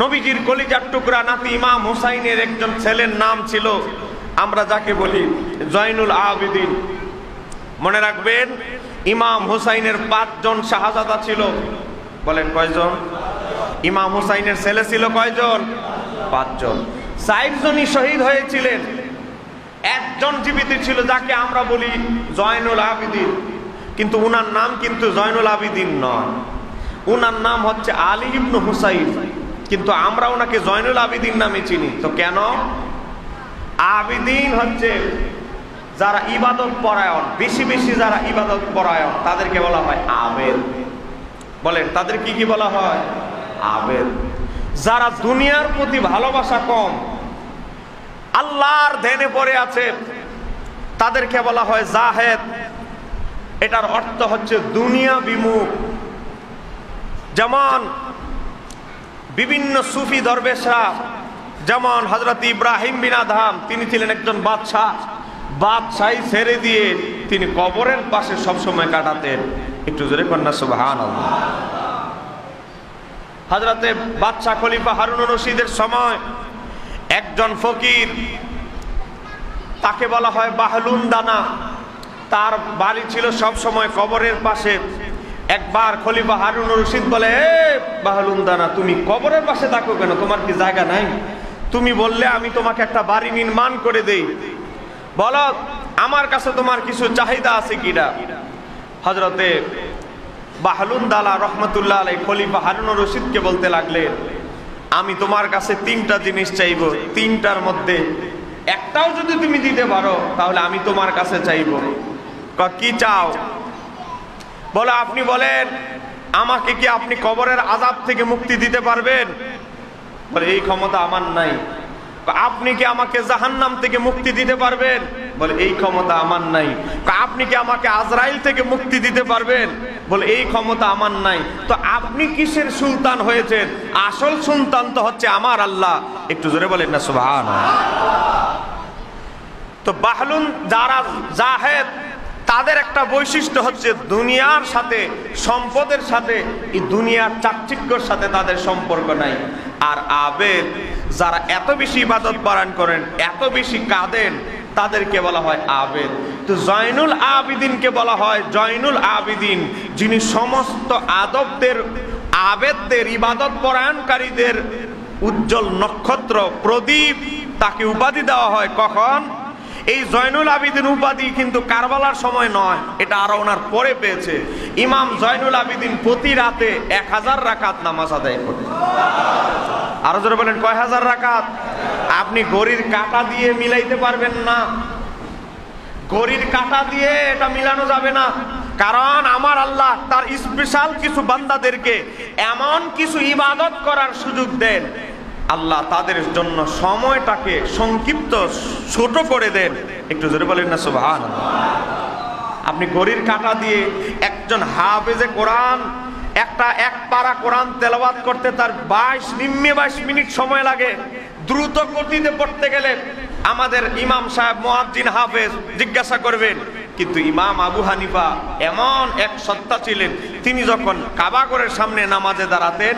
নবীজির কলিজার টুকরা নাতি ইমাম হুসাইনের একজন ছেলের নাম ছিল, আমরা যাকে বলি জয়নুল আবিদিন। মনে রাখবেন, ইমাম হুসাইনের 5 জন শাহজাদা ছিল। বলেন কয়জন? ইমাম হুসাইনের ছেলে ছিল কয়জন? 5 জন। 4 জনই শহীদ হয়েছিলেন, একজন জীবিত ছিল যাকে আমরা বলি জয়নুল আবিদিন। কিন্তু উনার নাম কিন্তু জয়নুল আবিদিন নয়, উনার নাম হচ্ছে আলী ইবনে হুসাইন। কিন্তু আমরা ওনাকে জয়নুল আবিদিন নামে চিনি। তো কেন? আবিদিন হচ্ছে যারা ইবাদত পরায়ণ, বেশি বেশি যারা ইবাদত পরায়ণ তাদেরকে বলা হয় আবেদ। বলেন তাদের কি কি বলা হয়? আবেদ। যারা দুনিয়ার প্রতি ভালোবাসা কম, আল্লাহর ধ্যানে পড়ে আছে, তাদেরকে বলা হয় জাহেদ। এটার অর্থ হচ্ছে দুনিয়া বিমুখ। যেমন বিভিন্ন সুফি দরবেশরা, যেমন হযরত ইব্রাহিম বিন আদহাম, তিনি ছিলেন একজন বাদশাহ। বাদশাহী ছেড়ে দিয়ে তিনি কবরের পাশে সবসময় কাটাতেন। একটু জোরে কন্যা সুবহানাল্লাহ। হযরতে বাদশাহ খলিফা হারুনুর রশিদের সময় একজন ফকির, তাকে বলা হয় বাহলুন দানা, তার বাড়ি ছিল সব সময় কবরের পাশে। একবার খলিফা হারুনুর রশিদ বলে, এ বাহলুন দানা, তুমি কবরের পাশে থাকো কেন? তোমার কি জায়গা নাই? তুমি বললে আমি তোমাকে একটা বাড়ি নির্মাণ করে দেই, বলো আমার কাছে তোমার কিছু চাহিদা আছে কিনা? হযরতে বাহলুন দালা রহমতুল্লাহ আলাইহি খলিফা হারুনুর রশিদকে বলতে লাগলেন, আমি তোমার কাছে 3টা জিনিস চাইবো, 3টার মধ্যে একটাও যদি তুমি দিতে পারো তাহলে আমি তোমার কাছে চাইবো। কি চাও? বলে আপনি বলেন, আমাকে কি আপনি কবরের আযাব থেকে মুক্তি দিতে পারবেন? বলে এই ক্ষমতা আমার নাই। আপনি কি আমাকে জাহান্নাম থেকে মুক্তি দিতে পারবেন? বলে এই ক্ষমতা আমার নাই। আপনি কি আমাকে আজরাইল থেকে মুক্তি দিতে পারবেন? বলে এই ক্ষমতা আমার নাই। তো আপনি কিসের সুলতান হয়েছেন? আসল সুলতান তো হচ্ছে আমার আল্লাহ। একটু জোরে বলেন না সুবহানাল্লাহ। তো বাহলুন যারা জাহেদ, তাদের একটা বৈশিষ্ট্য হচ্ছে দুনিয়ার সাথে, সম্পদের সাথে, এই দুনিয়ার চাকচিক্যর সাথে তাদের সম্পর্ক নাই। আর আবেদ যারা এত বেশি ইবাদত পালন করেন, এত বেশি কাঁদেন, তাদেরকে বলা হয় আবেদ। তো জয়নুল আবিদিনকে বলা হয় জয়নুল আবিদিন, যিনি সমস্ত আদবদের, আবেদদের, ইবাদত পরায়ণকারীদের উজ্জ্বল নক্ষত্র, প্রদীপ। তাকে উপাধি দেওয়া হয় কখন? এই জয়নুল আবিদিন উপাধি কিন্তু কারবালার সময় নয়, এটা আরো ওনার পরে পেয়েছে। ইমাম জয়নুল আবিদিন প্রতি রাতে 1000 রাকাত নামাজ আদায় করতেন। আরো জোরে বলেন, কয় হাজার রাকাত? আপনি ঘড়ির কাঁটা দিয়ে মিলাইতে পারবেন না, ঘড়ির কাঁটা দিয়ে এটা মিলানো যাবে না। কারণ আমার আল্লাহ তার স্পেশাল কিছু বান্দাদেরকে এমন কিছু ইবাদত করার সুযোগ দেন, আল্লাহ তাদের জন্য সময়টাকে সংক্ষিপ্ত, ছোট করে দেন। একটু জোরে বলেন না সুবহানাল্লাহ। আপনি ঘড়ির কাঁটা দিয়ে একজন হাফেজে কোরআন এক পারা কোরআন তেলাওয়াত করতে তার 22 মিনিট সময় লাগে। দ্রুত গতিতে পড়তে গেলে আমাদের ইমাম সাহেব মুয়াজ্জিন হাফেজ জিজ্ঞাসা করবেন। কিন্তু ইমাম আবু হানিফা এমন এক সত্তা ছিলেন, তিনি যখন কাবা ঘরের সামনে নামাজে দাঁড়াতেন,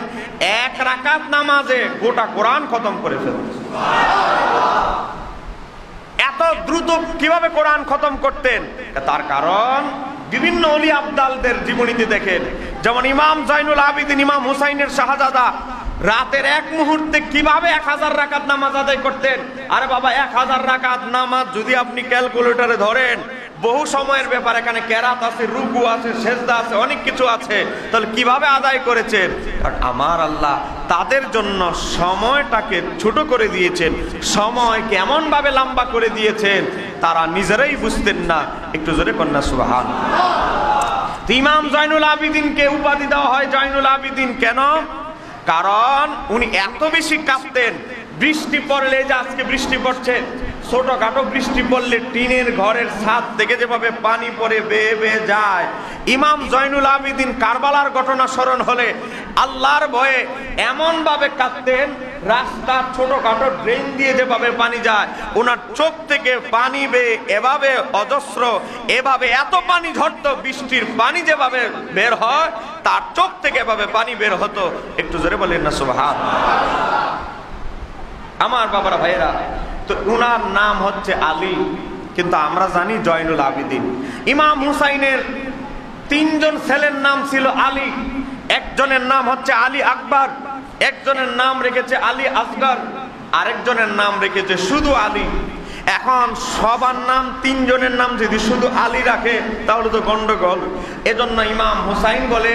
1 রাকাত নামাজে গোটা কোরআন খতম করে ফেলতেন। এত দ্রুত কিভাবে কোরআন খতম করতেন? তার কারণ বিভিন্ন ওলি আবদালদের জীবনীতে দেখেন, যেমন ইমাম জয়নুল আবিদিন, ইমাম হুসাইনের শাহজাদা, রাতের এক মুহূর্তে কিভাবে 1000 রাকাত নামাজ আদায় করতেন। আরে বাবা, 1000 রাকাত নামাজ যদি আপনি ক্যালকুলেটরে ধরেন, বহু সময়ের ব্যাপার, এখানে কেরাত আছে, রুকু আছে, সেজদা আছে, অনেক কিছু আছে। তাহলে কিভাবে আদায় করেছেন? কারণ আমার আল্লাহ তাদের জন্য সময়টাকে ছোট করে দিয়েছেন, সময় কেমন ভাবে লম্বা করে দিয়েছেন তারা নিজেরাই বুঝতেন না। একটু জোরে কন্যা সুবহানাল্লাহ। ইমাম জয়নুল আবিদিনকে উপাধি দেওয়া হয় জয়নুল আবিদিন কেন? কারণ উনি এত বেশি কাঁপতেন, বৃষ্টি পড়লে, যে আজকে বৃষ্টি পড়ছে, ছোটখাটো বৃষ্টি পড়লে টিনের ঘরের ছাদ থেকে যেভাবে পানি পড়ে বেয়ে বেয়ে যায়, ইমাম জয়নুল আবিদিন কারবালার ঘটনা স্মরণ হলে আল্লাহর ভয়ে এমন ভাবে কাঁদতেন, রাস্তার ছোটখাটো ড্রেন দিয়ে যেভাবে পানি যায়, ওনার চোখ থেকে পানি বেয়ে এভাবে অজস্র, এভাবে এত পানি ঝরতো, বৃষ্টির পানি যেভাবে বের হয় তার চোখ থেকে এভাবে পানি বের হতো। একটু জোরে বলেন না সুবহানাল্লাহ। আমার বাবারা ভাইয়েরা, তো উনার নাম হচ্ছে আলী, কিন্তু আমরা জানি জয়নুল আবিদিন। ইমাম হুসাইনের 3 জন ছেলের নাম ছিল আলী। একজনের নাম হচ্ছে আলী আকবর, একজনের নাম রেখেছে আলী আসগর, আরেকজনের নাম রেখেছে শুধু আলী। এখন সবার নাম 3 জনের নাম যদি শুধু আলী রাখে তাহলে তো গন্ডগোল। এজন্য ইমাম হুসাইন বলে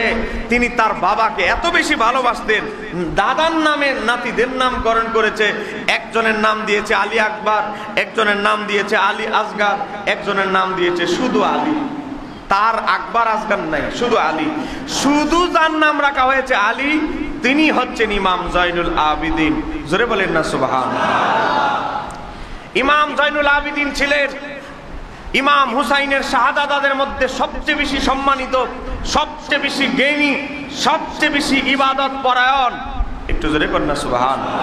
তিনি তার বাবাকে এত বেশি ভালোবাসতেন, দাদার নামে নাতিদের নামকরণ করেছে। একজনের নাম দিয়েছে আলী আকবর, একজনের নাম দিয়েছে আলী আসগর, একজনের নাম দিয়েছে শুধু আলী। তার আকবর আসগর নাই, শুধু আলী। শুধু যার নাম রাখা হয়েছে আলী তিনি হচ্ছেন ইমাম জয়নুল আবিদিন। জোরে বলেন না সুবহানাল্লাহ। ইমাম জয়নুল আবিদিন ছিলেন ইমাম হুসাইনের শাহাদাতের মধ্যে সবচেয়ে বেশি সম্মানিত, সবচেয়ে বেশি জ্ঞানী, সবচেয়ে বেশি ইবাদত পরায়ণ। একটু জোরে করেন না সুবহানাল্লাহ।